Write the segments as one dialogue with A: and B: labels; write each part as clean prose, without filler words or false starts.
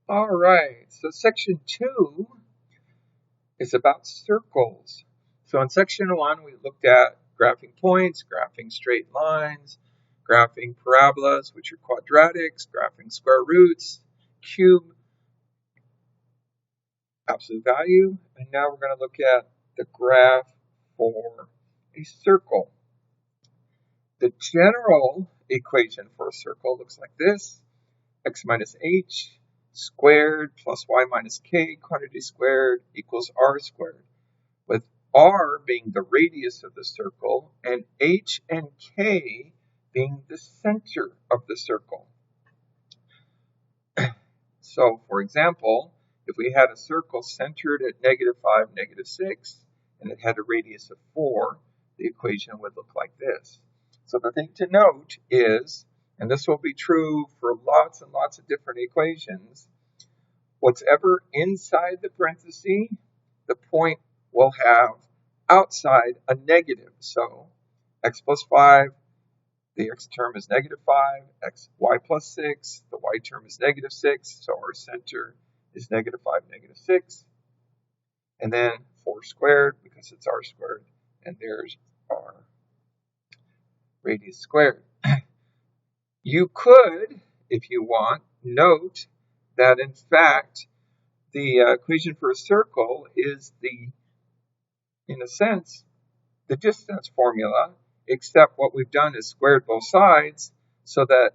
A: All right, so section 2 is about circles. So in section 1, we looked at graphing points, graphing straight lines, graphing parabolas, which are quadratics, graphing square roots, cube, absolute value, and now we're going to look at the graph for a circle. The general equation for a circle looks like this: x minus h squared plus y minus k quantity squared equals r squared, with r being the radius of the circle and h and k being the center of the circle. So, for example, if we had a circle centered at -5, -6, and it had a radius of 4, the equation would look like this. So the thing to note is, and this will be true for lots and lots of different equations, what's ever inside the parenthesis, the point will have outside a negative. So x plus 5, the x term is -5, y plus 6, the y term is -6, so our center is -5, -6. And then 4 squared, because it's r squared, and there's our radius squared. You could, if you want, note that in fact the equation for a circle is in a sense, the distance formula, except what we've done is squared both sides so that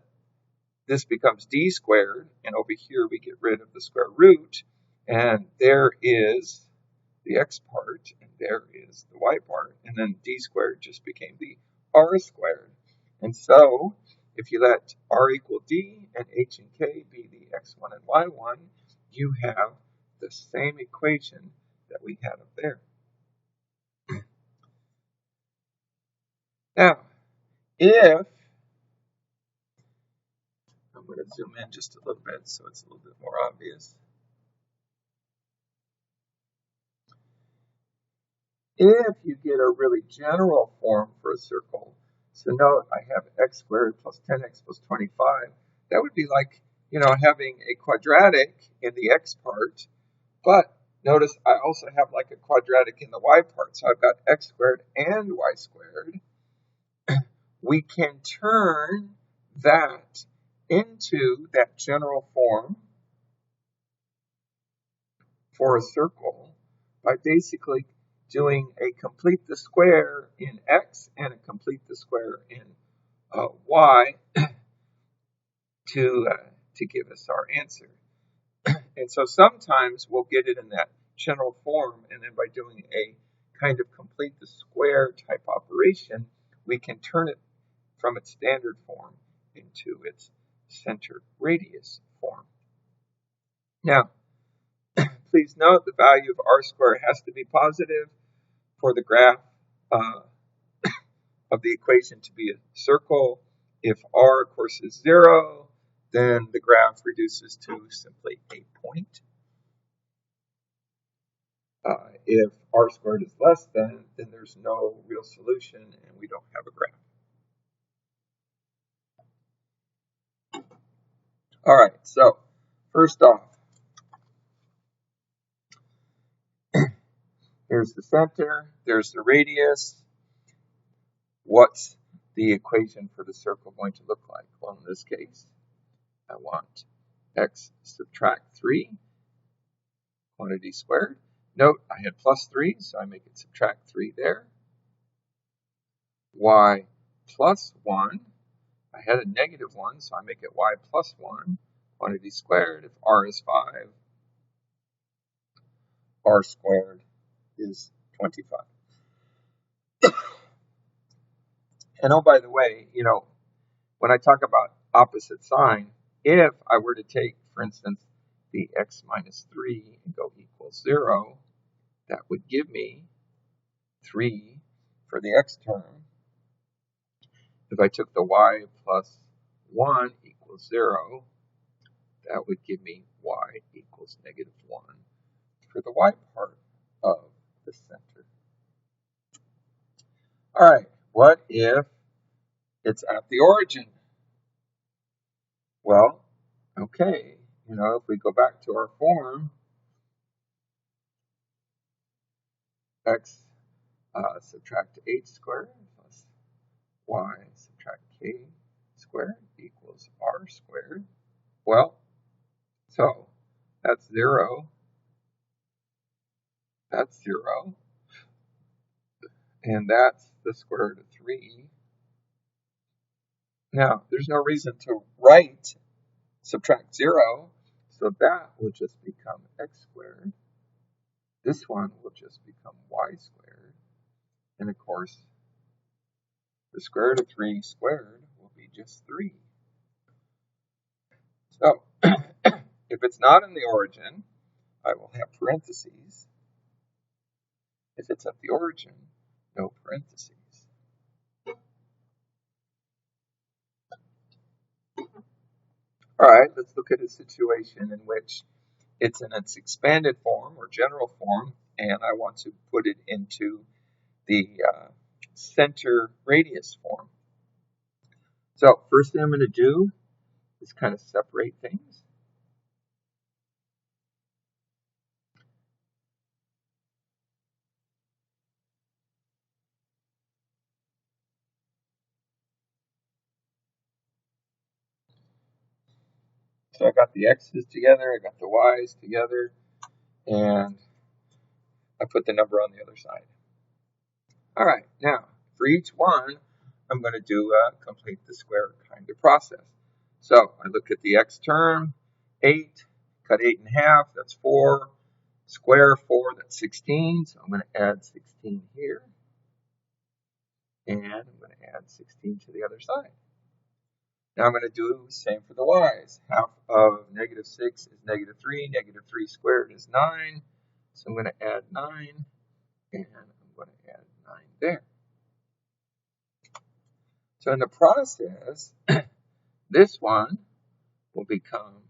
A: this becomes d squared, and over here we get rid of the square root, and there is the x part, and there is the y part, and then d squared just became the r squared. And so, if you let r equal d and h and k be the x1 and y1, you have the same equation that we had up there. Now, if I'm going to zoom in just a little bit so it's a little bit more obvious. If you get a really general form for a circle, so note I have x squared plus 10x plus 25, that would be like, having a quadratic in the x part, but notice I also have like a quadratic in the y part, so I've got x squared and y squared. We can turn that into that general form for a circle by basically doing a complete the square in x and a complete the square in y to give us our answer. And so sometimes we'll get it in that general form, and then by doing a kind of complete the square type operation, we can turn it from its standard form into its center radius form. Now, please note the value of r squared has to be positive for the graph of the equation to be a circle. If r, of course, is 0, then the graph reduces to simply a point. If r squared is less than, then there's no real solution and we don't have a graph. All right, so first off, here's the center, there's the radius. What's the equation for the circle going to look like? Well, in this case, I want x subtract 3, quantity squared. Note, I had plus 3, so I make it subtract 3 there. Y plus 1, I had a -1, so I make it y plus 1, quantity squared. If r is 5, r squared is 25. And oh, by the way, when I talk about opposite sign, if I were to take, for instance, the x minus 3 and go equals 0, that would give me 3 for the x term. If I took the y plus 1 equals 0, that would give me y equals -1 for the y part of the center. All right, what if it's at the origin? Well, okay, if we go back to our form, x subtract h squared plus y subtract k squared equals r squared. Well, so that's 0, that's 0, and that's the square root of 3. Now, there's no reason to write subtract 0, so that will just become x squared. This one will just become y squared. And of course, the square root of 3 squared will be just 3. So, if it's not in the origin, I will have parentheses. If it's at the origin, no parentheses. All right, let's look at a situation in which it's in its expanded form or general form, and I want to put it into the center radius form. So first thing I'm going to do is kind of separate things. So I got the x's together, I got the y's together, and I put the number on the other side. All right, now for each one, I'm going to do a complete the square kind of process. So I look at the x term, 8, cut 8 in half, that's 4. Square 4, that's 16, so I'm going to add 16 here. And I'm going to add 16 to the other side. Now I'm going to do the same for the y's. Half of negative 6 is negative 3. Negative 3 squared is 9. So I'm going to add 9, and I'm going to add 9 there. So in the process, this one will become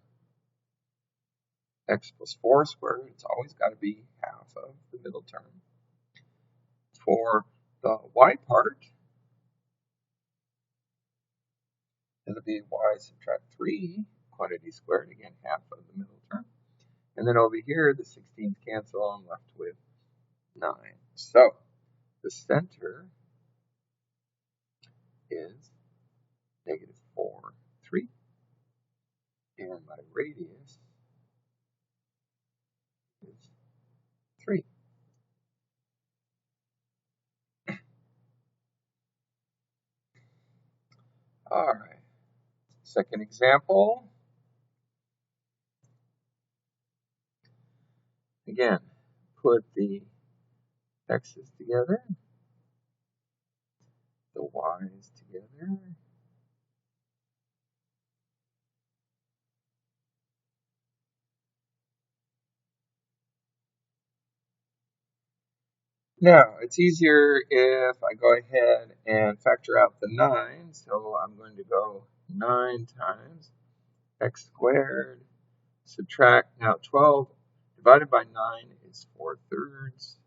A: x plus 4 squared. It's always got to be half of the middle term. For the y part, it'll be y subtract 3, quantity squared, again, half of the middle term. And then over here, the 16s cancel, I'm left with 9. So the center is negative 4, 3. And my radius is 3. All right. Second example. Again, put the x's together, the y's together. Now, it's easier if I go ahead and factor out the 9. So I'm going to go 9 times x squared, subtract, now 12 divided by 9 is 4/3.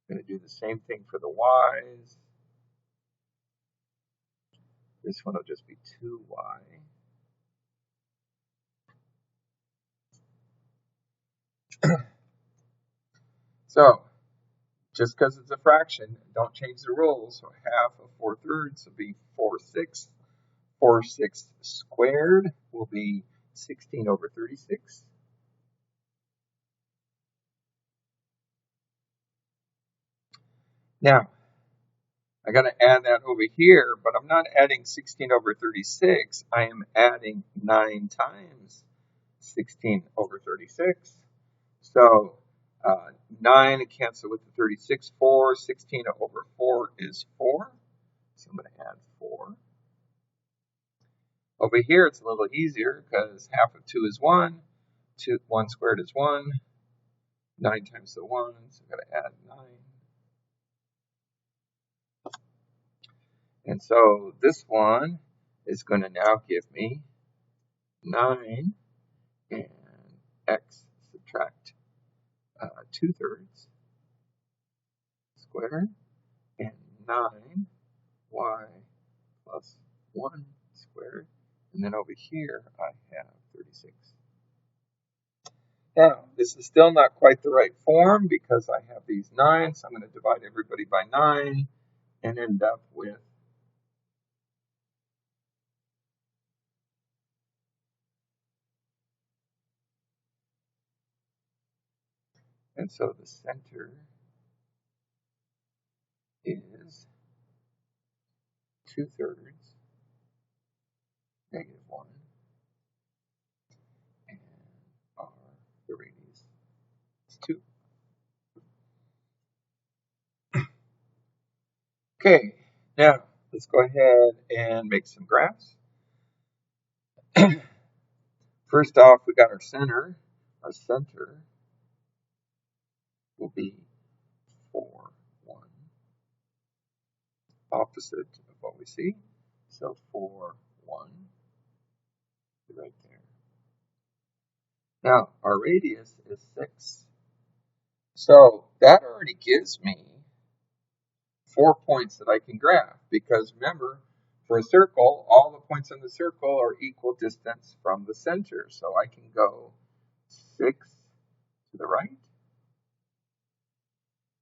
A: I'm going to do the same thing for the y's. This one will just be 2y. So, just because it's a fraction, don't change the rules. So half of 4/3 will be 4/6. 4/6 squared will be 16 over 36. Now, I got to add that over here, but I'm not adding 16 over 36. I am adding 9 times 16 over 36. So 9 cancel with the 36, 4. 16 over 4 is 4. So I'm going to add 4. Over here, it's a little easier because half of 2 is 1. 1 squared is 1. 9 times the 1, so I've got to add 9. And so this one is going to now give me 9 and x subtract 2/3 squared and 9 y plus 1 squared. And then over here, I have 36. Now, this is still not quite the right form because I have these 9, so I'm going to divide everybody by 9 and end up with and so the center is 2/3 -1, and r, the radius, is 2. Okay, now let's go ahead and make some graphs. First off, we got our center. Our center will be 4, 1, opposite of what we see. So 4, 1, right there. Now, our radius is 6. So that already gives me 4 points that I can graph because remember, for a circle, all the points on the circle are equal distance from the center. So I can go 6 to the right,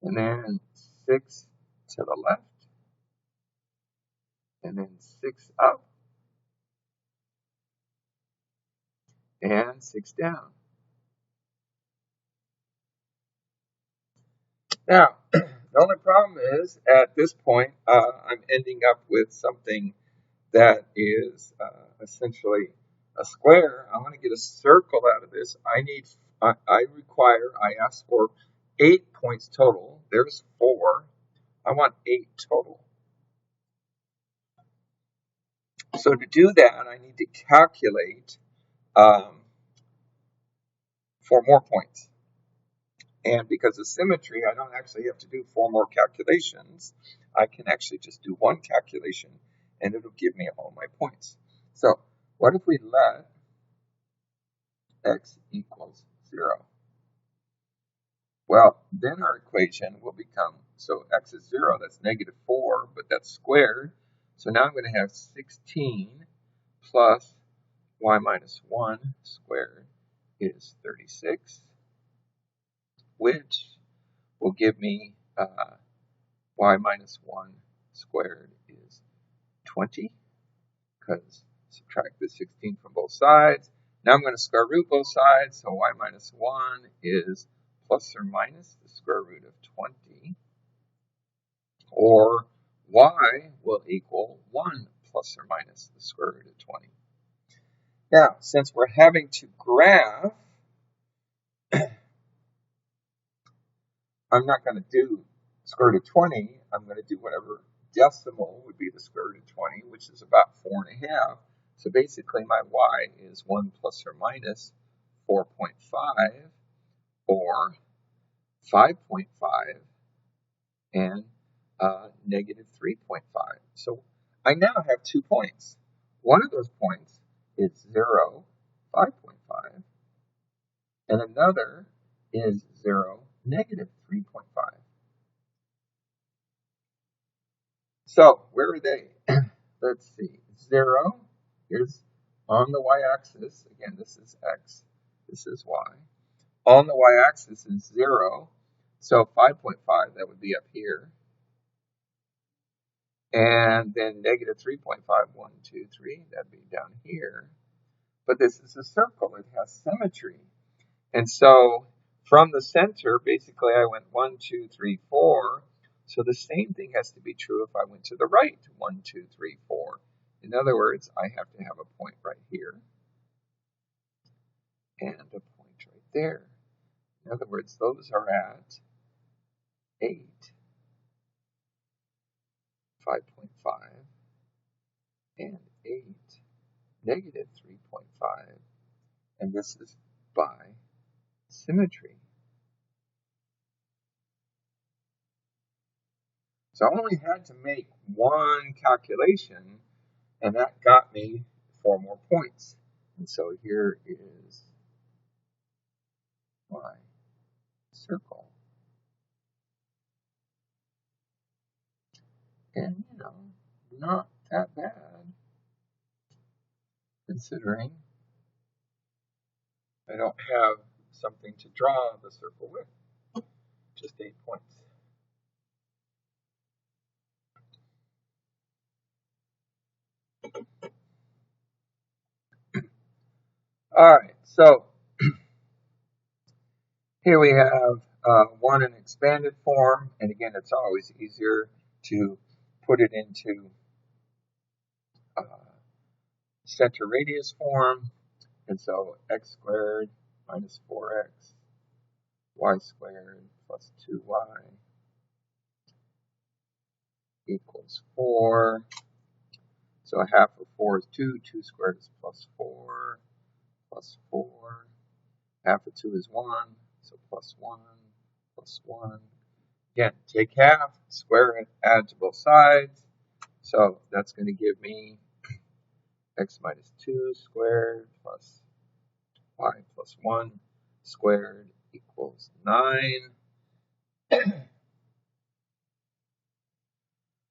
A: and then 6 to the left, and then 6 up, and 6 down. Now, the only problem is, at this point, I'm ending up with something that is essentially a square. I want to get a circle out of this. I ask for 8 points total. There's 4. I want 8 total. So to do that, I need to calculate 4 more points. And because of symmetry, I don't actually have to do 4 more calculations. I can actually just do 1 calculation, and it'll give me all my points. So what if we let x equals 0? Well, then our equation will become, so x is 0, that's -4, but that's squared. So now I'm going to have 16 plus y minus 1 squared is 36, which will give me y minus 1 squared is 20, because subtract the 16 from both sides. Now I'm going to square root both sides, so y minus 1 is plus or minus the square root of 20, or y will equal 1 plus or minus the square root of 20. Now, since we're having to graph, I'm not going to do square root of 20. I'm going to do whatever decimal would be the square root of 20, which is about 4.5. So basically, my y is 1 plus or minus 4.5, or 5.5, and negative 3.5. So I now have 2 points. One of those points is 0, 5.5, and another is 0, negative 3.5. So where are they? Let's see. 0 is on the y-axis. Again, this is x. This is y. On the y-axis is 0. So 5.5, that would be up here. And then negative 3.5, 1, 2, 3, that'd be down here. But this is a circle. It has symmetry. And so from the center, basically I went 1, 2, 3, 4. So the same thing has to be true if I went to the right, 1, 2, 3, 4. In other words, I have to have a point right here and a point right there. In other words, those are at 8, 5.5, and 8, negative 3.5. And this is by symmetry. So I only had to make 1 calculation, and that got me 4 more points. And so here is my circle. And, not that bad. considering I don't have something to draw the circle with, just 8 points. All right, so here we have one in expanded form, and again, it's always easier to put it into center radius form, and so x squared minus 4x, y squared plus 2y equals 4. So a half of 4 is 2, 2 squared is plus 4, plus 4. Half of 2 is 1, so plus 1, plus 1. Again, take half, square it, add to both sides. So that's going to give me x minus 2 squared plus y plus 1 squared equals 9.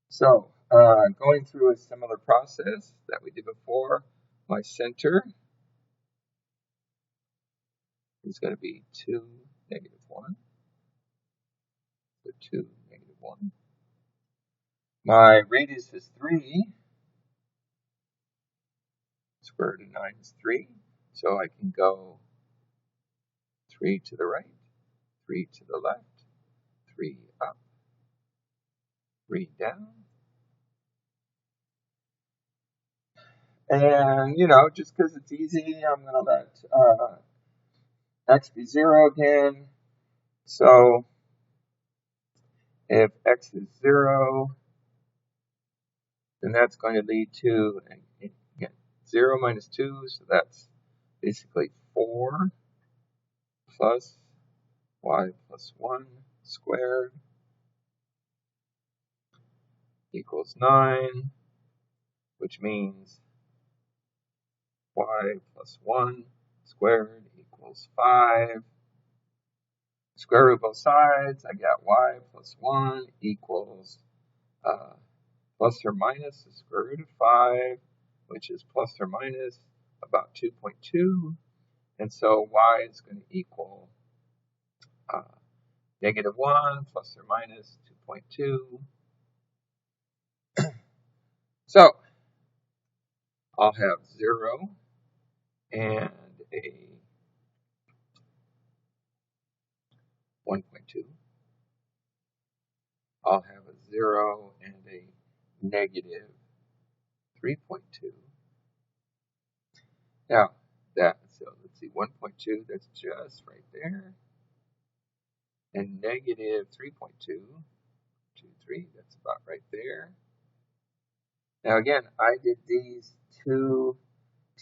A: So going through a similar process that we did before, my center is going to be 2, negative 1. So 2, negative 1. My radius is 3. Square root of 9 is 3. So I can go 3 to the right, 3 to the left, 3 up, 3 down. And, just because it's easy, I'm going to let x be 0 again. So if x is 0, then that's going to lead to, again, 0 minus 2, so that's basically 4 plus y plus 1 squared equals 9, which means y plus 1 squared equals 5. Square root both sides, I got y plus 1 equals plus or minus the square root of 5, which is plus or minus about 2.2. And so y is going to equal negative 1 plus or minus 2.2. So I'll have 0 and a 1.2. I'll have a 0 and a negative 3.2. Now, so let's see, 1.2, that's just right there. And negative 3.2, 3, that's about right there. Now again, I did these 2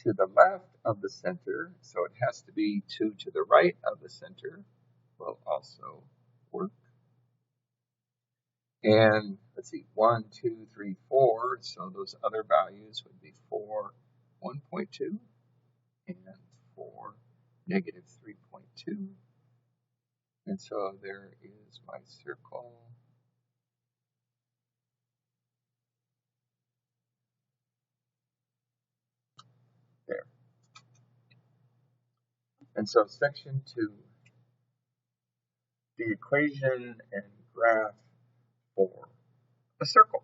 A: to the left of the center, so it has to be 2 to the right of the center will also work. And let's see, 1, 2, 3, 4, so those other values would be 4, 1.2, and 4, negative 3.2. And so there is my circle. There. And so section 2, the equation and graph for a circle.